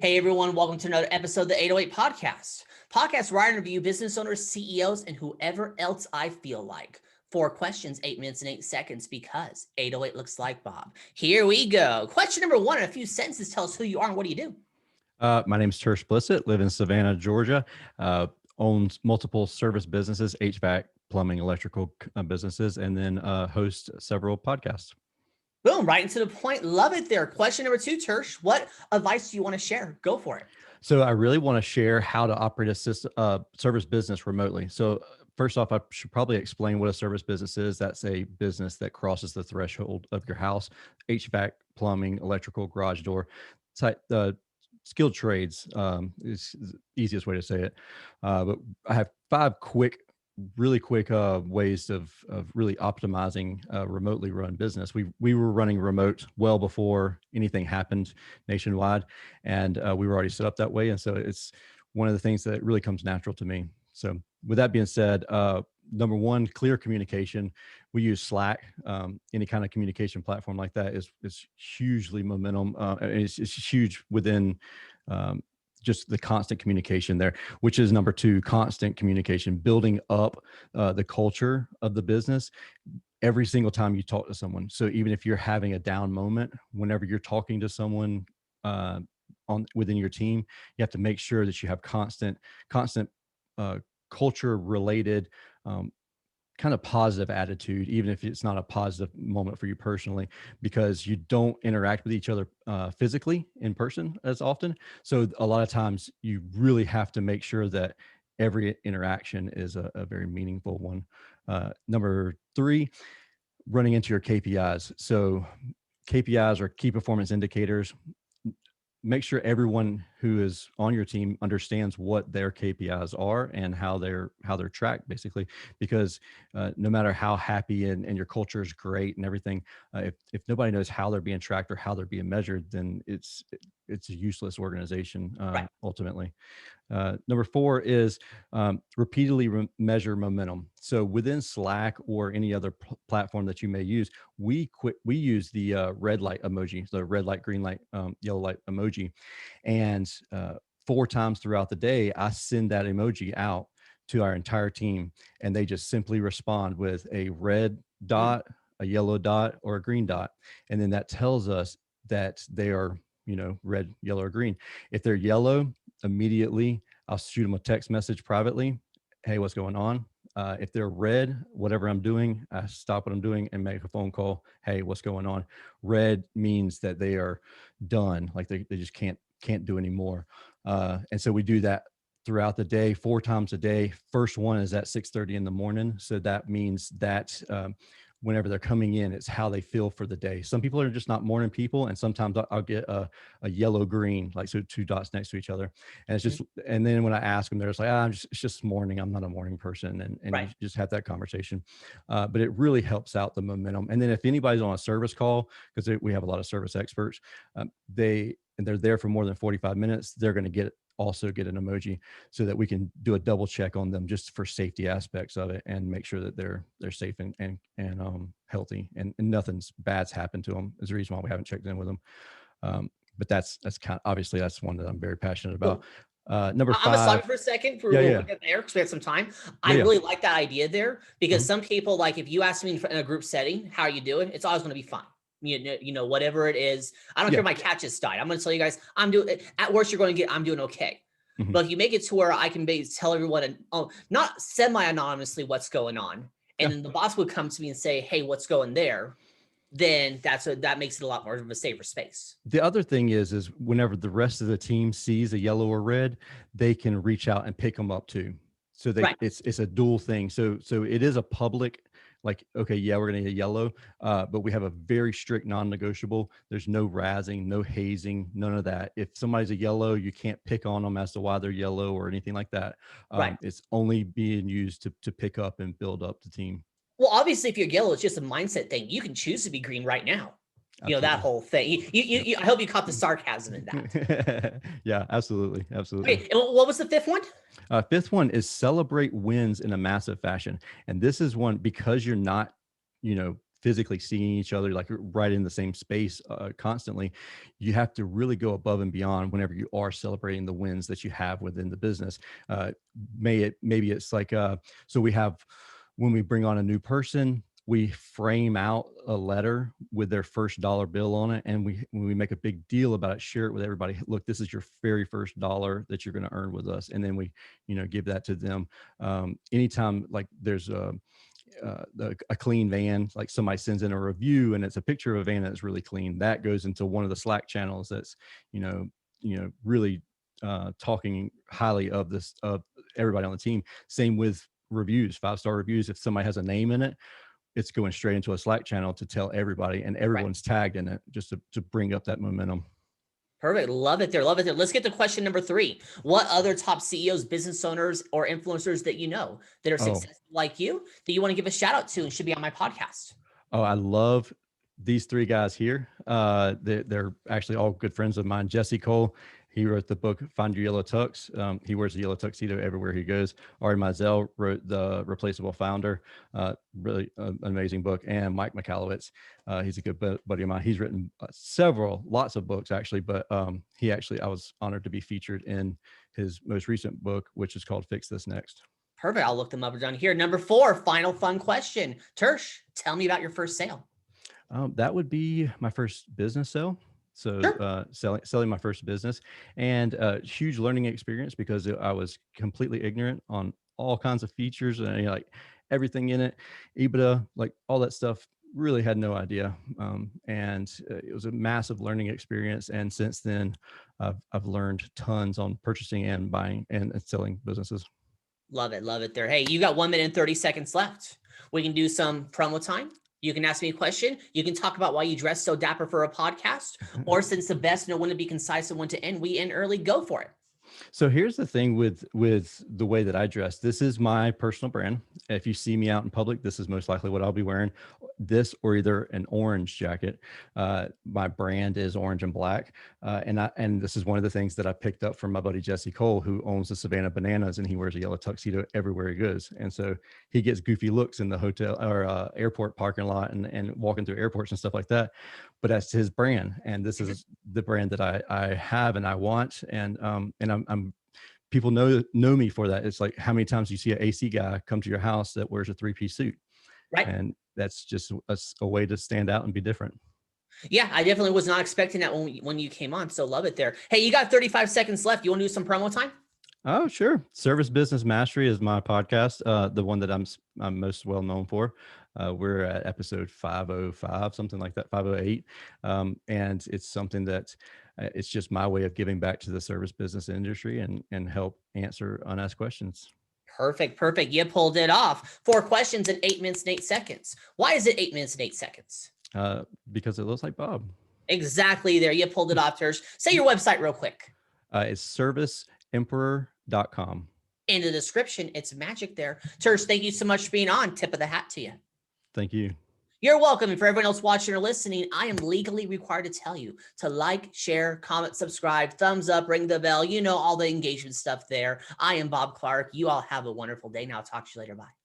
Hey everyone, welcome to another episode of the 808 Podcast. Podcast where I interview business owners, CEOs, and whoever else I feel like. 4 questions, 8 minutes and 8 seconds because 808 looks like Bob. Here we go. Question number 1 in a few sentences. Tell us who you are and what do you do? My name is Tersh Blissett, live in Savannah, Georgia, owns multiple service businesses, HVAC, plumbing, electrical businesses, and then host several podcasts. Boom, right into the point. Love it there. Question number 2, Tersh. What advice do you want to share? Go for it. So I really want to share how to operate a service business remotely. So first off, I should probably explain what a service business is. That's a business that crosses the threshold of your house, HVAC, plumbing, electrical, garage door, type, skilled trades is the easiest way to say it. But I have 5 really quick ways of really optimizing a remotely run business. We were running remote well before anything happened nationwide, and we were already set up that way. And so it's one of the things that really comes natural to me. So with that being said, number 1, clear communication. We use Slack. Any kind of communication platform like that is hugely momentum. It's huge within just the constant communication there, which is number 2, constant communication, building up the culture of the business every single time you talk to someone. So even if you're having a down moment, whenever you're talking to someone within your team, you have to make sure that you have constant culture related kind of positive attitude, even if it's not a positive moment for you personally, because you don't interact with each other physically in person as often. So a lot of times you really have to make sure that every interaction is a very meaningful one. Number 3, running into your KPIs. So KPIs are key performance indicators. Make sure everyone who is on your team understands what their KPIs are and how they're tracked, basically, because no matter how happy and your culture is great and everything, if nobody knows how they're being tracked or how they're being measured, then it's a useless organization Right. ultimately. Number 4 is repeatedly measure momentum. So within Slack or any other platform that you may use, we use the red light emoji, the red light, green light, yellow light emoji, and 4 times throughout the day, I send that emoji out to our entire team, and they just simply respond with a red dot, a yellow dot, or a green dot, and then that tells us that they are, red, yellow, or green. If they're yellow, immediately I'll shoot them a text message privately. Hey, what's going on? If they're red, whatever I'm doing, I stop what I'm doing and make a phone call. Hey, what's going on? Red means that they are done. Like they just can't do anymore. And so we do that throughout the day, 4 times a day. First one is at 6:30 in the morning. So that means that whenever they're coming in, it's how they feel for the day. Some people are just not morning people. And sometimes I'll get a yellow green, like so 2 dots next to each other. And it's just, and then when I ask them, they're just like, it's just morning. I'm not a morning person. And Right. you just have that conversation. But it really helps out the momentum. And then if anybody's on a service call, because we have a lot of service experts, they're there for more than 45 minutes, they're going to also get an emoji so that we can do a double check on them just for safety aspects of it and make sure that they're safe and healthy and nothing's bad's happened to them is the reason why we haven't checked in with them. But that's kind of, obviously that's one that I'm very passionate about. Number 5. I'm gonna stop you for a second for real quick there because we have some time. I really like that idea there because some people, like, if you ask me in a group setting, how are you doing? It's always going to be fine. You know, whatever it is. I don't care if my cat just died. I'm going to tell you guys, I'm doing, at worst you're going to get, I'm doing okay. But if you make it to where I can tell everyone, and not semi-anonymously what's going on, and then the boss would come to me and say, hey, what's going there? Then that makes it a lot more of a safer space. The other thing is whenever the rest of the team sees a yellow or red, they can reach out and pick them up too. So it's a dual thing. So it is a public, like, okay, yeah, we're going to get yellow, but we have a very strict non-negotiable. There's no razzing, no hazing, none of that. If somebody's a yellow, you can't pick on them as to why they're yellow or anything like that. It's only being used to pick up and build up the team. Well, obviously, if you're yellow, it's just a mindset thing. You can choose to be green right now. Absolutely. You know, that whole thing. I hope you caught the sarcasm in that. Yeah, absolutely. Okay, and what was the 5th one? 5th one is celebrate wins in a massive fashion. And this is one because you're not, physically seeing each other, like right in the same space constantly. You have to really go above and beyond whenever you are celebrating the wins that you have within the business. Maybe it's like, so we have, when we bring on a new person, we frame out a letter with their first dollar bill on it. And when we make a big deal about it, share it with everybody. Look, this is your very first dollar that you're going to earn with us. And then we, give that to them. Anytime like there's a clean van, like somebody sends in a review and it's a picture of a van that's really clean, that goes into one of the Slack channels that's, really talking highly of this, of everybody on the team. Same with reviews, 5-star reviews. If somebody has a name in it, it's going straight into a Slack channel to tell everybody, and everyone's tagged in it just to bring up that momentum. Perfect. Love it there. Love it there. Let's get to question number 3. What other top CEOs, business owners, or influencers that you know that are successful like you that you want to give a shout out to and should be on my podcast? Oh, I love these 3 guys here. They're actually all good friends of mine. Jesse Cole, he wrote the book Find Your Yellow Tux. He wears a yellow tuxedo everywhere he goes. Ari Mizell wrote The Replaceable Founder. Really an amazing book. And Mike Michalowicz, he's a good buddy of mine. He's written lots of books actually, but I was honored to be featured in his most recent book, which is called Fix This Next. Perfect. I'll look them up down here. Number 4, final fun question. Tersh, tell me about your first sale. That would be my first business sale. So Sure. selling my first business, and a huge learning experience because I was completely ignorant on all kinds of features and like everything in it, EBITDA, like all that stuff, really had no idea. And it was a massive learning experience. And since then, I've learned tons on purchasing and buying and selling businesses. Love it. Love it there. Hey, you got 1 minute and 30 seconds left. We can do some promo time. You can ask me a question. You can talk about why you dress so dapper for a podcast, or since the best know when to be concise and when to end, we end early. Go for it. So here's the thing with the way that I dress. This is my personal brand. If you see me out in public, this is most likely what I'll be wearing. This or either an orange jacket. My brand is orange and black. And this is one of the things that I picked up from my buddy Jesse Cole, who owns the Savannah Bananas, and he wears a yellow tuxedo everywhere he goes. And so he gets goofy looks in the hotel or airport parking lot and walking through airports and stuff like that. But that's his brand, and this is the brand that I have and I want, and I'm people know me for that. It's like how many times you see an AC guy come to your house that wears a 3-piece suit, right? And that's just a way to stand out and be different. Yeah, I definitely was not expecting that when you came on. So love it there. Hey, you got 35 seconds left. You want to do some promo time? Oh, sure. Service Business Mastery is my podcast, the one that I'm most well known for. We're at episode 505, something like that, 508. And it's something that it's just my way of giving back to the service business industry and help answer unasked questions. Perfect. Perfect. You pulled it off. 4 questions in 8 minutes and 8 seconds. Why is it 8 minutes and 8 seconds? Because it looks like Bob. Exactly there. You pulled it off, Tersh. Say your website real quick. It's serviceemperor.com. In the description, it's magic there. Tersh, thank you so much for being on. Tip of the hat to you. Thank you. You're welcome. And for everyone else watching or listening, I am legally required to tell you to like, share, comment, subscribe, thumbs up, ring the bell. You know, all the engagement stuff there. I am Bob Clark. You all have a wonderful day. Now, talk to you later. Bye.